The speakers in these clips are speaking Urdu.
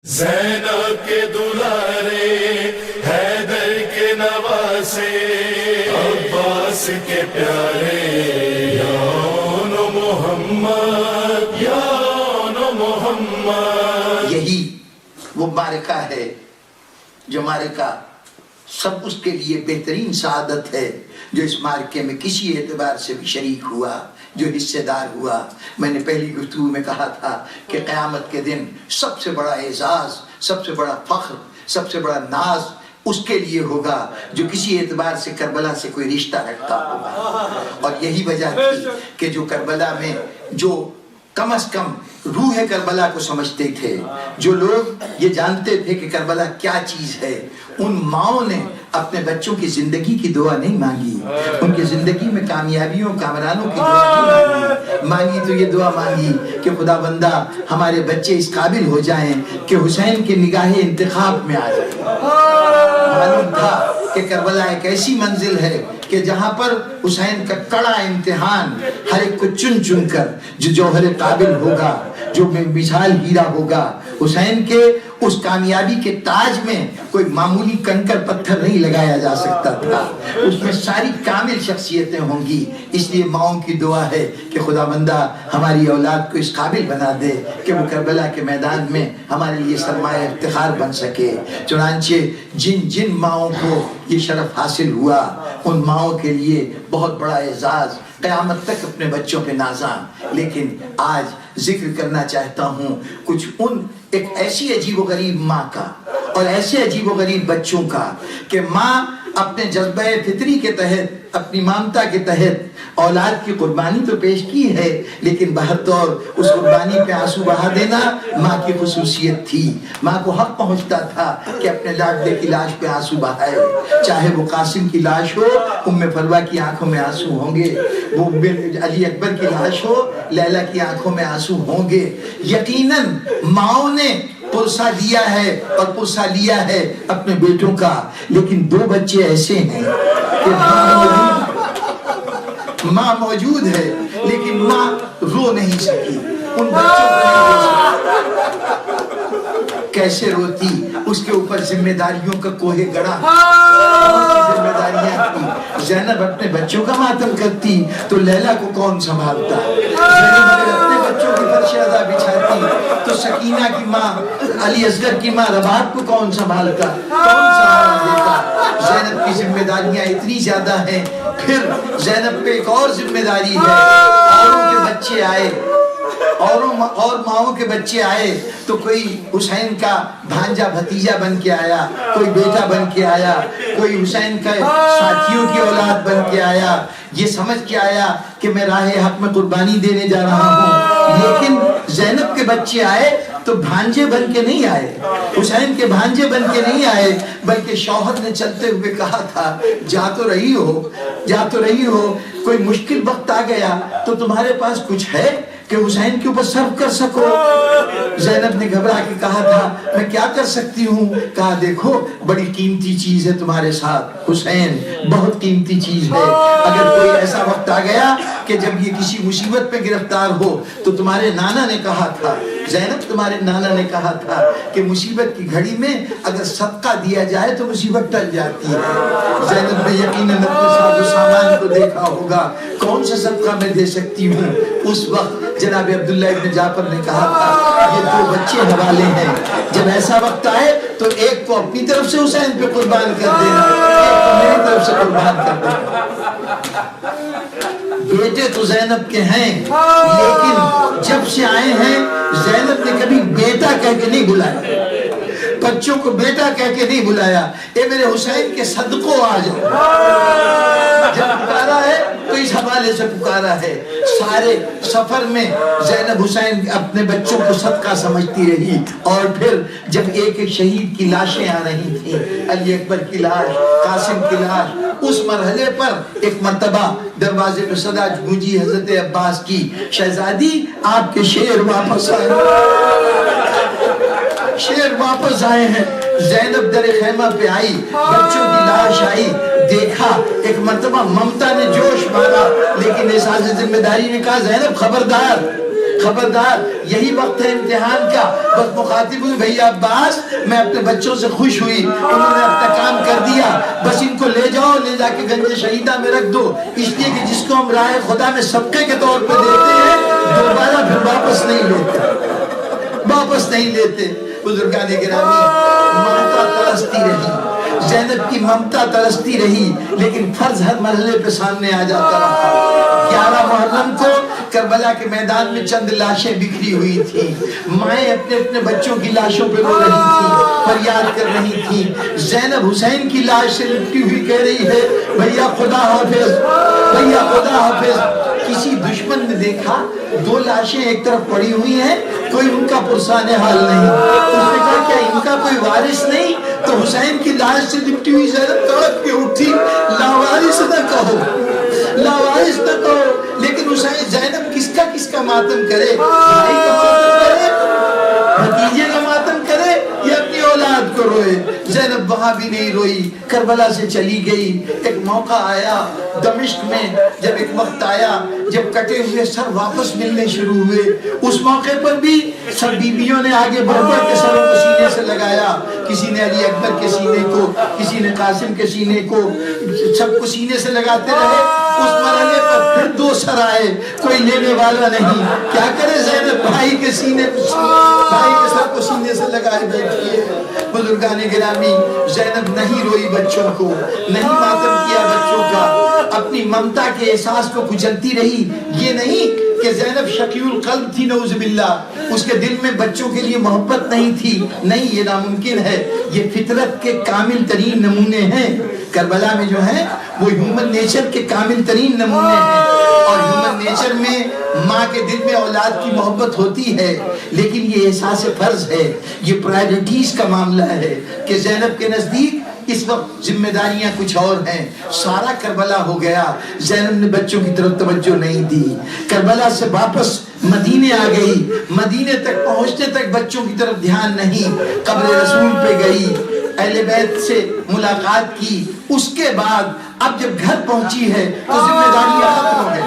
زینب کے دلارے، حیدر کے نواسے، عباس کے پیارے، یون محمد، یون محمد۔ یہی وہ معرکہ ہے جو معرکہ سب اس کے لیے بہترین سعادت ہے جو اس معرکے میں کسی اعتبار سے بھی شریک ہوا، جو حصے دار ہوا۔ میں نے پہلی گفتگو میں کہا تھا کہ قیامت کے دن سب سے بڑا اعزاز، سب سے بڑا فخر، سب سے بڑا ناز اس کے لیے ہوگا جو کسی اعتبار سے کربلا سے کوئی رشتہ رکھتا ہوگا۔ اور یہی وجہ تھی کہ جو کربلا میں جو کم از کم روح کربلا کو سمجھتے تھے، جو لوگ یہ جانتے تھے کہ کربلا کیا چیز ہے، ان ماؤں نے اپنے بچوں کی زندگی کی دعا نہیں مانگی، ان کی زندگی میں کامیابیوں کامرانوں کی دعا نہیں مانگی تو یہ دعا مانگی کہ خدا بندہ ہمارے بچے اس قابل ہو جائیں کہ حسین کے نگاہ انتخاب میں آ جائیں۔ معلوم تھا کہ کربلا ایک ایسی منزل ہے کہ جہاں پر حسین کا کڑا امتحان ہر ایک کو چن چن کر جو جوہر قابل ہوگا، جو مثال ہیرا ہوگا، حسین کے اس کامیابی کے تاج میں کوئی معمولی کنکر پتھر نہیں لگایا جا سکتا تھا، اس میں ساری کامل شخصیتیں ہوں گی۔ اس لیے ماؤں کی دعا ہے کہ خدا بندہ ہماری اولاد کو اس قابل بنا دے کہ وہ کربلا کے میدان میں ہمارے لیے سرمایہ افتخار بن سکے۔ چنانچہ جن جن ماؤں کو یہ شرف حاصل ہوا، ان ماؤں کے لیے بہت بڑا اعزاز، قیامت تک اپنے بچوں پہ نازاں۔ لیکن آج ذکر کرنا چاہتا ہوں کچھ ان ایک ایسی عجیب و غریب ماں کا اور ایسے عجیب و غریب بچوں کا کہ ماں اپنے جذبہ فطری کے تحت، اپنی مامتا کے تحت اولاد کی قربانی تو پیش کی ہے، لیکن بہرطور اس قربانی پہ آنسو بہا دینا ماں کی خصوصیت تھی۔ ماں کو حق پہنچتا تھا کہ اپنے لاڈلے کی لاش پہ آنسو بہائے، چاہے وہ قاسم کی لاش ہو، ام فروہ کی آنکھوں میں آنسو ہوں گے، وہ علی اکبر کی لاش ہو، لیلا کی آنکھوں میں آنسو ہوں گے۔ یقیناً ماؤں نے پرسہ دیا ہے اور پرسہ لیا ہے اپنے بیٹوں کا، لیکن دو بچے ایسے ہیں کہ ماں موجود ہے لیکن ماں رو نہیں سکی، ان بچوں کو نہیں رو سکی۔ کیسے روتی؟ اس کے اوپر ذمہ داریوں کا کوہ گڑا، ذمہ داریاں تھی۔ زینب اپنے بچوں کا ماتم کرتی تو لیلا کو کون سنبھالتا؟ زینب اگر اپنے بچوں کی فرش ادا بچھاتی تو سکینہ کی ماں، علی اصغر کی ماں رباب کو کون سنبھالتا؟ کون سہارا دیتا؟ زینب کی ذمہ داریاں اتنی زیادہ ہیں۔ پھر زینب پہ ایک اور ذمہ داری ہے، اوروں کے بچے آئے، اور ماؤں کے بچے آئے تو کوئی حسین کا بھانجا بھتیجا بن کے آیا، کوئی بیٹا بن کے آیا، کوئی حسین کا ساتھیوں کی اولاد بن کے آیا، یہ سمجھ کے آیا کہ میں راہ حق میں قربانی دینے جا رہا ہوں۔ لیکن زینب کے بچے آئے تو بھانجے بن کے نہیں آئے، حسین کے بھانجے بن کے نہیں آئے، بلکہ شوہر نے چلتے ہوئے کہا تھا جا تو رہی ہو، کوئی مشکل وقت آ گیا تو تمہارے پاس کچھ ہے کہ حسین کے اوپر صرف کر سکو؟ زینب نے گھبرا کے کہا تھا میں کیا کر سکتی ہوں؟ کہا دیکھو بڑی قیمتی چیز ہے تمہارے ساتھ، حسین بہت قیمتی چیز ہے۔ اگر کوئی ایسا وقت آ گیا کہ جب یہ کسی مصیبت پہ گرفتار ہو تو تمہارے نانا نے کہا تھا، زینب تمہارے نانا نے کہا تھا کہ مصیبت کی گھڑی میں اگر صدقہ دیا جائے تو مصیبت ٹل جاتی ہے۔ زینب نے یقیناً اپنے ساتھ سامان کو دیکھا ہوگا، کون سا صدقہ میں دے سکتی ہوں؟ اس وقت جناب عبداللہ ابن جعفر نے کہا تھا یہ دو بچے حوالے ہیں، جب ایسا وقت آئے تو ایک کو اپنی طرف سے حسین پہ قربان کر دینا، ایک کو میری طرف سے قربان کر دینا۔ بیٹے تو زینب کے ہیں، لیکن جب سے آئے ہیں زینب نے کبھی بیٹا کہہ کے نہیں بلایا، بچوں کو بیٹا کہہ کے نہیں بلایا، اے میرے حسین کے صدقوں آ جاؤ۔ جب پکارا ہے تو اس حوالے سے پکارا ہے۔ سارے سفر میں زینب حسین اپنے بچوں کو صدقہ سمجھتی رہی، اور پھر جب ایک ایک شہید کی لاشیں آ رہی تھیں، علی اکبر کی لاش، قاسم کی لاش، اس مرحلے پر ایک مرتبہ دروازے پہ صدا گونجی حضرت عباس کی، شہزادی آپ کے شیر واپس آئے، شیر واپس آئے ہیں۔ زینب در خیمہ پہ آئی، بچوں کی لاش آئی، دیکھا، ایک مرتبہ ممتا نے جوش مارا، لیکن احساس ذمہ داری نے کہا زینب خبردار، خبردار یہی وقت ہے امتحان کا. بس مخاطب ہوئی بھیا عباس میں اپنے بچوں سے خوش ہوئی, انہوں نے اپنا کام کر دیا, بس ان کو لے جاؤ, لے جا کے گنج شہیدہ میں رکھ دو, اس لیے کہ جس کو ہم راہ خدا میں صدقے کے طور پہ دیتے ہیں دوبارہ پھر واپس نہیں لیتے. بزرگان گرامی, ممتا ترستی رہی, زینب کی ممتا ترستی رہی, لیکن فرض ہر مرحلے پہ سامنے آ جاتا رہا. 11 محرم کو کربلا کے میدان میں چند لاشیں بکھری ہوئی تھیں, مائیں اپنے اپنے بچوں کی لاشوں پہ رو رہی تھیں, فریاد کر رہی تھیں. زینب حسین کی لاش سے لپٹی ہوئی کہہ رہی ہے بھیا خدا حافظ, بھیا خدا حافظ. کسی دشمن نے دیکھا 2 لاشیں ایک طرف پڑی ہوئی ہیں, کوئی ان کا پرسان حال نہیں. اس نے کہا کیا ان کا کوئی وارث نہیں؟ تو حسین کی لاش سے لپٹی ہوئی زینب تڑپ کے اٹھی, لاوارث نہ کہو, لاوارث نہ کہو. لیکن حسین زینب کس کا ماتم کرے؟ بھائی کا ماتم کرے, بھتیجے کا ماتم کرے, یا اپنی اولاد کو روئے؟ زینب وہاں بھی نہیں روئی, کربلا سے چلی گئی. ایک موقع آیا دمشق میں, جب ایک وقت آیا جب کٹے ہوئے سر واپس ملنے شروع ہوئے, اس موقع پر بھی سب بیویوں نے آگے بڑھ بڑھ کے سروں کو سینے سے لگایا. کسی نے علی اکبر کے سینے کو, کسی نے قاسم کے سینے کو, سب کو سینے سے لگاتے رہے. اس مرحلے پر پھر 2 سر آئے, کوئی لینے والا نہیں. کیا کرے زینب, بھائی کے سر کو سینے سے لگائے بیٹھی ہے. بزرگان گرامی, زینب نہیں روئی بچوں کو, نہیں ماتم کیا بچوں کا, اپنی ممتا کے احساس کو کچلتی رہی. یہ نہیں کہ زینب شقی القلب تھی نعوذ باللہ, اس کے دل میں بچوں کے لیے محبت نہیں تھی, نہیں, یہ ناممکن ہے. یہ فطرت کے کامل ترین نمونے ہیں. کربلا میں جو ہیں وہ ہیومن نیچر کے کامل ترین نمونے ہیں, اور ہیومن نیچر میں ماں کے دل میں اولاد کی محبت ہوتی ہے, لیکن یہ احساس فرض ہے, یہ پرائرٹیز کا معاملہ ہے کہ زینب کے نزدیک اس وقت ذمہ داریاں کچھ اور ہیں. سارا کربلا ہو گیا, زینب نے بچوں کی طرف توجہ نہیں دی. کربلا سے واپس مدینے آ گئی, مدینے تک پہنچنے تک بچوں کی طرف دھیان نہیں. قبر رسول پہ گئی, اہل بیت سے ملاقات کی. اس کے بعد اب جب گھر پہنچی ہے تو ذمہ داریاں ختم ہو گئی,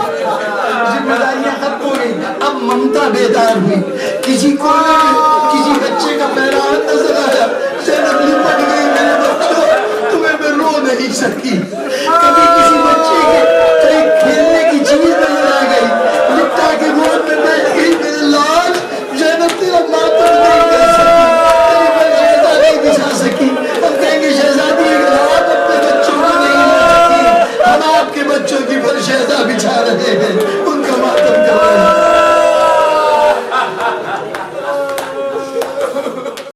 ذمہ داریاں ختم ہو گئی. اب ممتا بیدار ہوئی, کسی کونے میں کسی بچے کا پیرا نظر آیا, زینب لپٹ گئی, میرے بچوں تمہیں میں رو نہیں سکی,